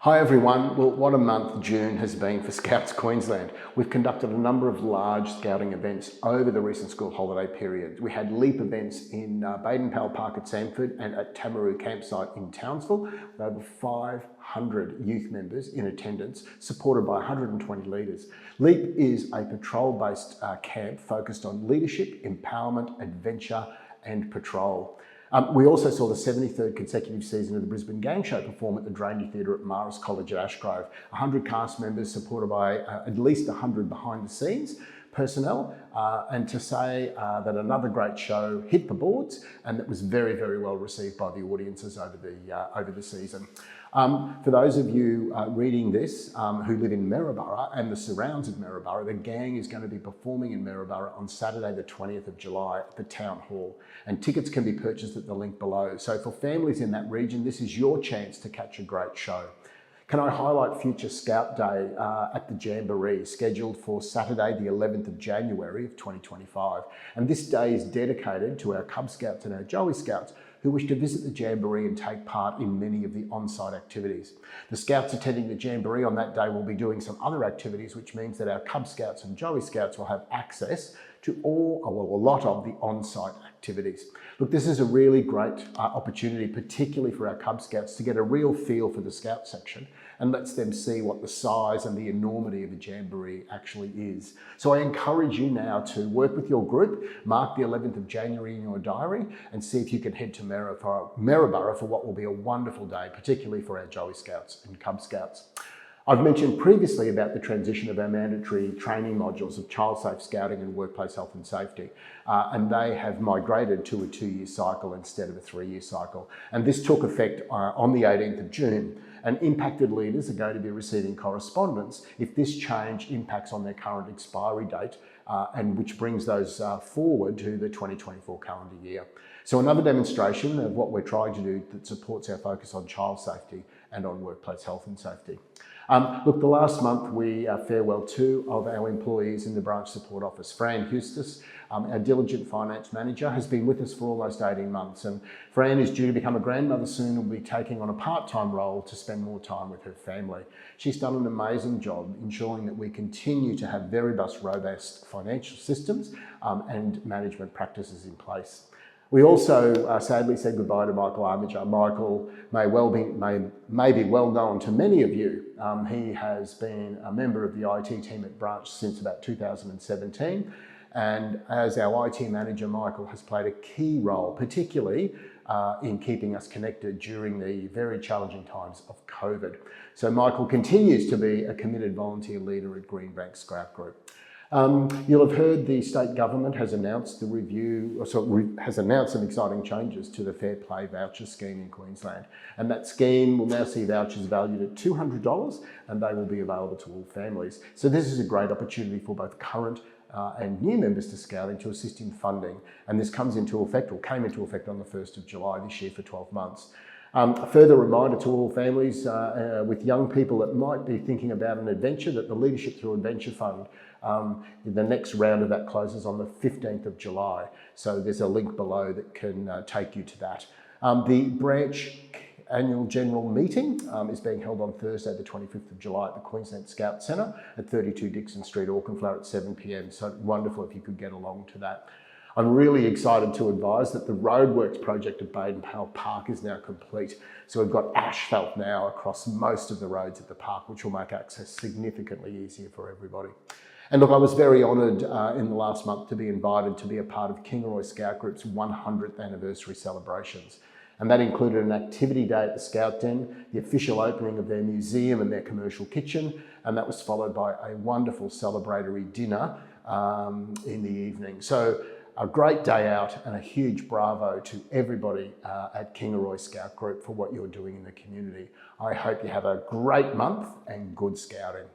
Hi everyone. Well, what a month June has been for Scouts Queensland. We've conducted a number of large scouting events over the recent school holiday period. We had LEAP events in Baden-Powell Park at Samford and at Tamaroo Campsite in Townsville, with over 500 youth members in attendance, supported by 120 leaders. LEAP is a patrol-based camp focused on leadership, empowerment, adventure and patrol. We also saw the 73rd consecutive season of the Brisbane Gang Show perform at the Drainey Theatre at Marist College at Ashgrove. 100 cast members supported by at least 100 behind the scenes personnel, and to say that another great show hit the boards and that was very, very well received by the audiences over the season. For those of you reading this who live in Maryborough and the surrounds of Maryborough, the gang is going to be performing in Maryborough on Saturday the 20th of July at the Town Hall, and tickets can be purchased at the link below. So for families in that region, this is your chance to catch a great show. Can I highlight Future Scout Day at the Jamboree, scheduled for Saturday the 11th of January of 2025. And this day is dedicated to our Cub Scouts and our Joey Scouts who wish to visit the Jamboree and take part in many of the on-site activities. The Scouts attending the Jamboree on that day will be doing some other activities, which means that our Cub Scouts and Joey Scouts will have access to a lot of the on-site activities. Look, this is a really great opportunity, particularly for our Cub Scouts, to get a real feel for the Scout section and lets them see what the size and the enormity of a Jamboree actually is. So I encourage you now to work with your group, mark the 11th of January in your diary and see if you can head to Maryborough for what will be a wonderful day, particularly for our Joey Scouts and Cub Scouts. I've mentioned previously about the transition of our mandatory training modules of child safe scouting and workplace health and safety, and they have migrated to a 2-year cycle instead of a 3-year cycle. And this took effect on the 18th of June, and impacted leaders are going to be receiving correspondence if this change impacts on their current expiry date, and which brings those forward to the 2024 calendar year. So another demonstration of what we're trying to do that supports our focus on child safety and on workplace health and safety. Look, the last month we farewelled 2 of our employees in the branch support office. Fran Hustis, our diligent finance manager, has been with us for almost 18 months, and Fran is due to become a grandmother soon and will be taking on a part-time role to spend more time with her family. She's done an amazing job ensuring that we continue to have very robust financial systems and management practices in place. We also sadly said goodbye to Michael Armiger. Michael may be well known to many of you. He has been a member of the IT team at Branch since about 2017. And as our IT manager, Michael has played a key role, particularly in keeping us connected during the very challenging times of COVID. So Michael continues to be a committed volunteer leader at Greenbank Scout Group. You'll have heard the state government has announced has announced some exciting changes to the Fair Play voucher scheme in Queensland, and that scheme will now see vouchers valued at $200, and they will be available to all families. So this is a great opportunity for both current and new members to Scouting to assist in funding, and this came into effect on the 1st of July this year for 12 months. A further reminder to all families with young people that might be thinking about an adventure that the Leadership Through Adventure Fund, the next round of that closes on the 15th of July. So there's a link below that can take you to that. The branch annual general meeting is being held on Thursday the 25th of July at the Queensland Scout Centre at 32 Dixon Street, Auchenflower at 7 p.m. So wonderful if you could get along to that. I'm really excited to advise that the roadworks project at Baden-Powell Park is now complete. So we've got asphalt now across most of the roads at the park, which will make access significantly easier for everybody. And look, I was very honoured in the last month to be invited to be a part of Kingaroy Scout Group's 100th anniversary celebrations. And that included an activity day at the Scout Den, the official opening of their museum and their commercial kitchen, and that was followed by a wonderful celebratory dinner in the evening. So a great day out and a huge bravo to everybody at Kingaroy Scout Group for what you're doing in the community. I hope you have a great month and good scouting.